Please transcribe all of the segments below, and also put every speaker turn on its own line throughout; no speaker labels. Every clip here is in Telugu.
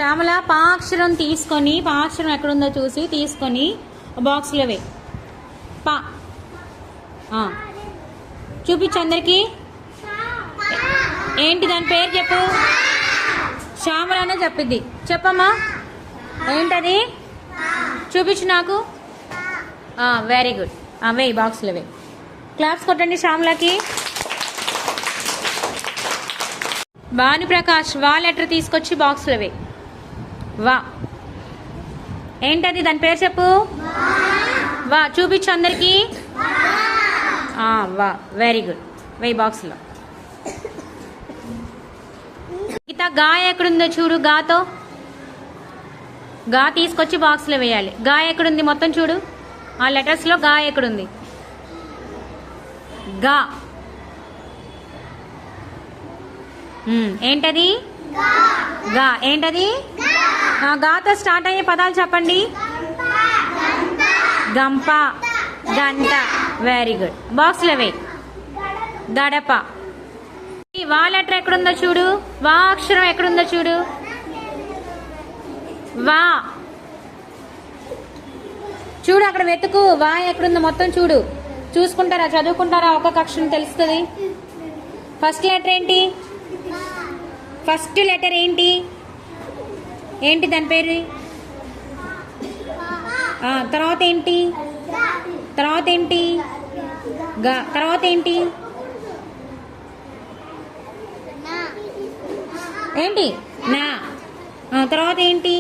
శ్యామల పాక్షరం తీసుకొని పాక్షరం ఎక్కడుందో చూసి తీసుకొని బాక్స్లో వే. పా చూపించు అందరికి. ఏంటి దాని పేరు చెప్పు. శ్యామలనే చెప్పిద్ది. చెప్పమ్మా ఏంటది చూపించు నాకు. Very good. వేయి బాక్స్లో వే. క్లాప్స్ కొట్టండి శ్యామలకి. భానుప్రకాష్ వా లెటర్ తీసుకొచ్చి బాక్స్లో వే. వా ఏంటది దాని పేరు చెప్పు. వా చూపించు అందరికి. వా వెరీ గుడ్. వెయ్యి బాక్స్లో. గీత గా ఎక్కడుందో చూడు. గాతో గా తీసుకొచ్చి బాక్స్లో వేయాలి. గా ఎక్కడుంది మొత్తం చూడు. ఆ లెటర్స్లో గా ఎక్కడుంది. గా ఏంటది. గా ఏంటది. గాతో స్టార్ట్ అయ్యే పదాలు చెప్పండి. గంప, గంట. Very good. బాక్స్లో వే. గడప. వా లెటర్ ఎక్కడుందో చూడు. వా అక్షరం ఎక్కడుందో చూడు. వా చూడు అక్కడ వెతుకు. వా ఎక్కడుందో మొత్తం చూడు. చూసుకుంటారా చదువుకుంటారా ఒక్కొక్క అక్షరం తెలుస్తుంది. ఫస్ట్ లెటర్ ఏంటి. ఫస్ట్ లెటర్ ఏంటి. ఏంటి దాని పేరు. తర్వాత ఏంటి. తర్వాత ఏంటి. గా తర్వాత ఏంటి. ఏంటి నా. తర్వాత ఏంటి.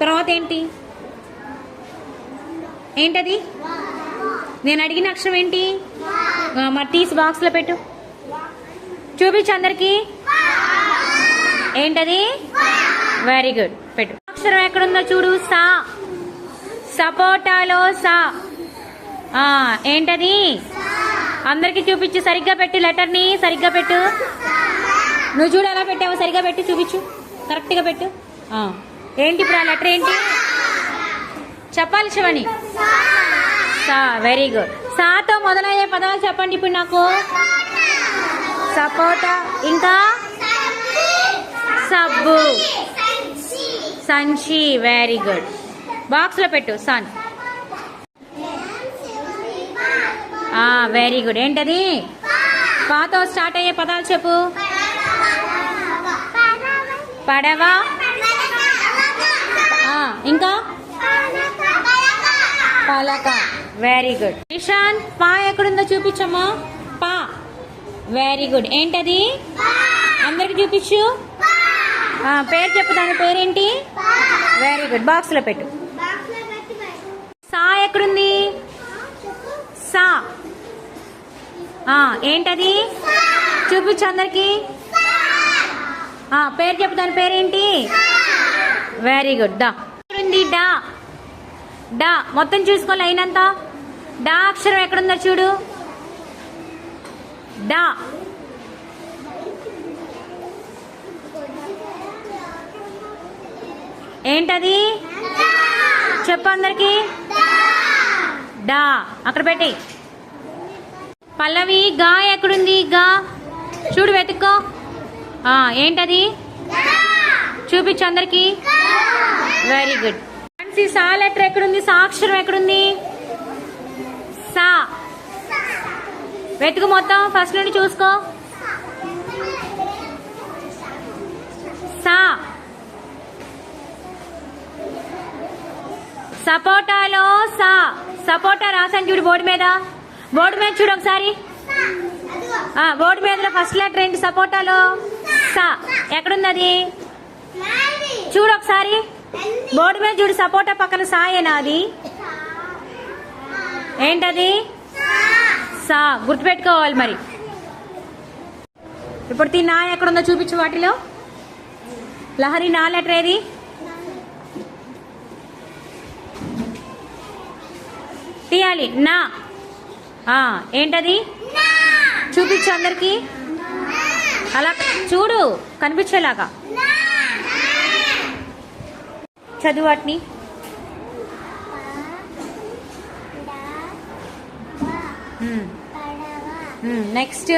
తర్వాత ఏంటి. ఏంటది. నేను అడిగిన అక్షరం ఏంటి. మరి తీసి బాక్స్లో పెట్టు. చూపించు అందరికి. ఏంటది. Very good. పెట్టు. అక్షరం ఎక్కడుందో చూడు. సా. సపోటాలో సా. ఏంటది. అందరికి చూపించు. సరిగ్గా పెట్టు. లెటర్ని సరిగ్గా పెట్టు. నువ్వు చూడు ఎలా పెట్టావు. సరిగ్గా పెట్టి చూపించు. కరెక్ట్గా పెట్టు. ఏంటి ఇప్పుడు ఆ లెటర్ ఏంటి చెప్పాలి శివని. సా. Very good. సాతో మొదలయ్యే పదాలు చెప్పండి ఇప్పుడు నాకు. సపోటా, ఇంకా సబ్బు, సంచి. Very good. బాక్స్లో పెట్టు. సన్. Very good. ఏంటది. పాతో స్టార్ట్ అయ్యే పదాలు చెప్పు. పడవ, ఇంకా పలక. Very good. నిషాన్ పా ఎక్కడుందో చూపించమ్మా. పా. Very good. ఏంటది. అందరికి చూపించు. పేరు చెప్పు. దాని పేరేంటి. Very good. బాక్స్లో పెట్టు. సా ఎక్కడుంది. సా. ఏంటది చూపించు అందరికి. పేరు చెప్పు. దాని పేరేంటి. Very good. డా ఎక్కడుంది. డా. డా మొత్తం చూసుకోవాలి అయినంత. డా అక్షరం ఎక్కడుందో చూడు. డా. ఏంటది చెప్పు అందరికి. డా అక్కడ పెట్టి. పల్లవి గా ఎక్కడుంది. గా చూడు వెతుక్కో. ఏంటది చూపించు అందరికి. Very good. సా లెటర్ ఎక్కడుంది. సా అక్షరం ఎక్కడుంది. సా. వెతుకు మొత్తం ఫస్ట్ నుండి చూసుకో. సా. సపోటాలో సా. సపోటా రాసాను చూడు బోర్డు మీద. బోర్డు మీద చూడు ఒకసారి. బోర్డు మీద ఫస్ట్ లెటర్ ఏంటి. సపోటాలో సా. ఎక్కడుంది అది చూడు ఒకసారి. బోర్డు మీద చూడు. సపోటా పక్కన సాయేనా అది. ఏంటది. సా. గుర్తుపెట్టుకోవాలి మరి. ఇప్పుడు నా ఎక్కడుందో చూపించు వాటిలో. లహరి నా లెటర్ ఏది. తీయాలి. నా. ఏంటది చూపించు అందరికి. అలా చూడు కనిపించేలాగా చదువు వాటిని. Next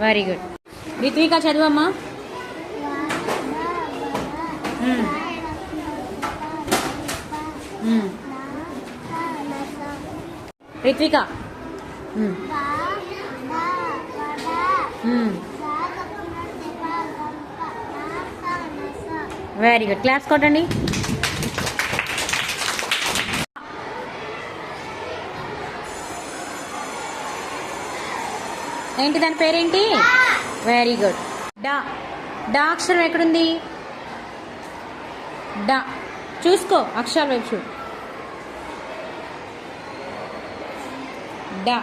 very good. రిత్విక చదువమ్మా. Ritvika very good. క్లాస్ కొట్టండి. ఏంటి దాని పేరేంటి? Very good. డా. డా అక్షరం ఎక్కడుంది? డా. చూసుకో, అక్షరాల వైపు చూడు. డా.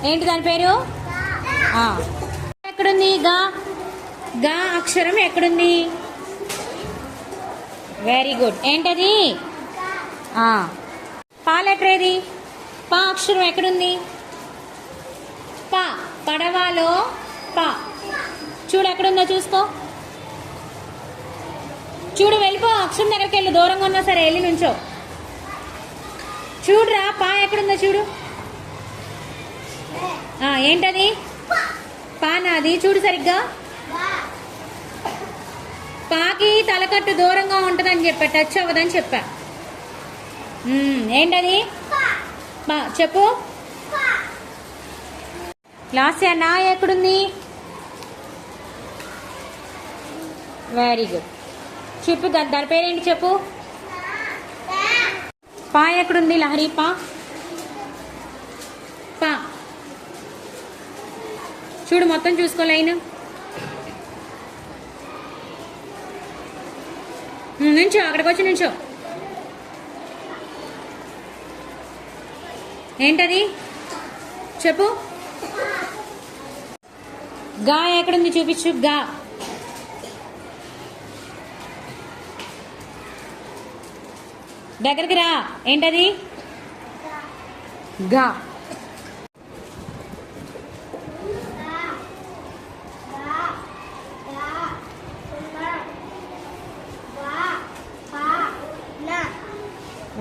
ఏంటి దాని పేరు? ఎక్కడుంది? గా. గా అక్షరం ఎక్కడుంది? Very good. ఏంటది? పా లెటర్ ఏది? పా అక్షరం ఎక్కడుంది? పా. పడవలో పా. చూడు ఎక్కడుందో చూసుకో. చూడు, వెళ్ళిపో. అక్షరం దగ్గరికి వెళ్ళు. దూరంగా ఉన్నా సరే వెళ్ళి నుంచో. చూడురా, పా ఎక్కడుందో చూడు. ఏంటది? పానాది. చూడు సరిగ్గా. పాకి తలకట్టు దూరంగా ఉంటుందని చెప్పా, టచ్ అవ్వదని చెప్పా. ఏంటది? పా. చెప్పు. లాస్య. నా ఎక్కడుంది? Very good. చెప్పు, దాని పేరేంటి చెప్పు. పా ఎక్కడుంది? లహరి. పా. పా. చూడు, మొత్తం చూసుకో లైన్. నుంచో, అక్కడికి వచ్చి నుంచో. ఏంటది? చెప్పు. గా ఎక్కడుంది చూపించు. గా. దగ్గరికి రా. ఏంటది? గా.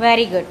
Very good.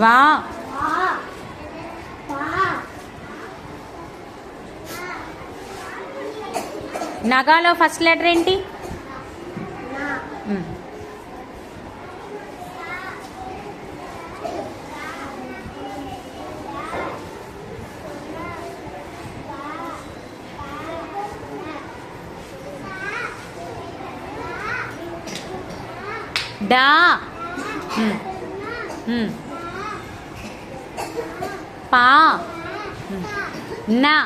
వా. నగాలో ఫస్ట్ లెటర్ ఏంటి? డా. పా. నా.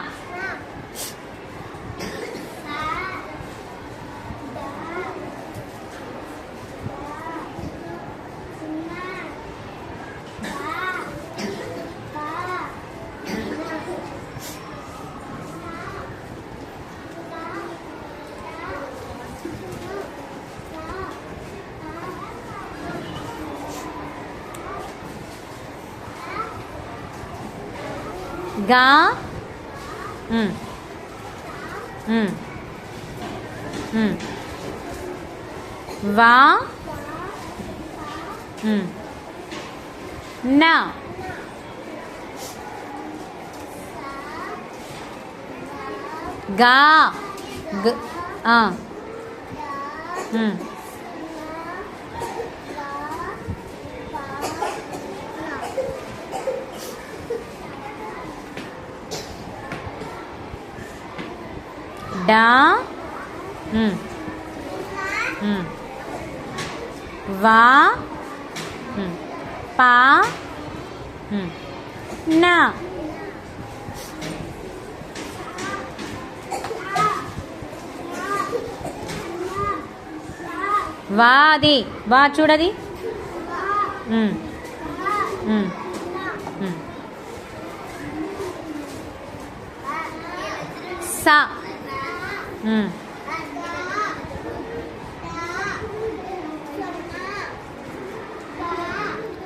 గా. వా. నా. గా. డా. వా. పా. నా. వా. అది వా చూడది. సా.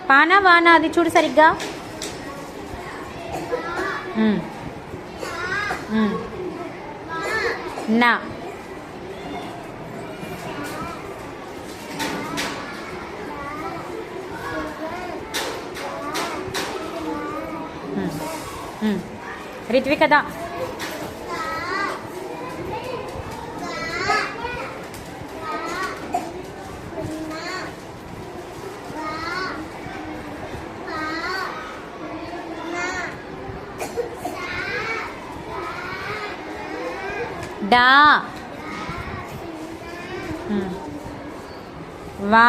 పానా వానా అది చూడు సరిగ్గా. నా. రిత్వికదా. డా. వా.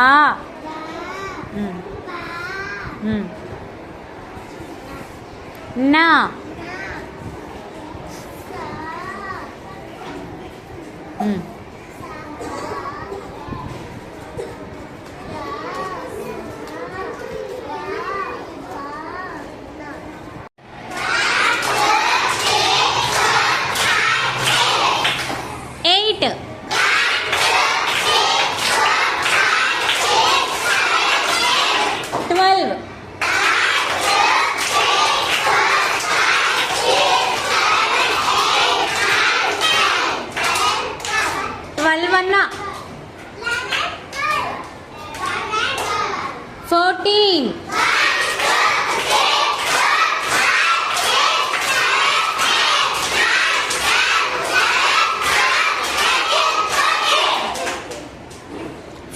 నా. ఎయిట్. 12. 12 అన్నా. 14.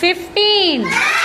15.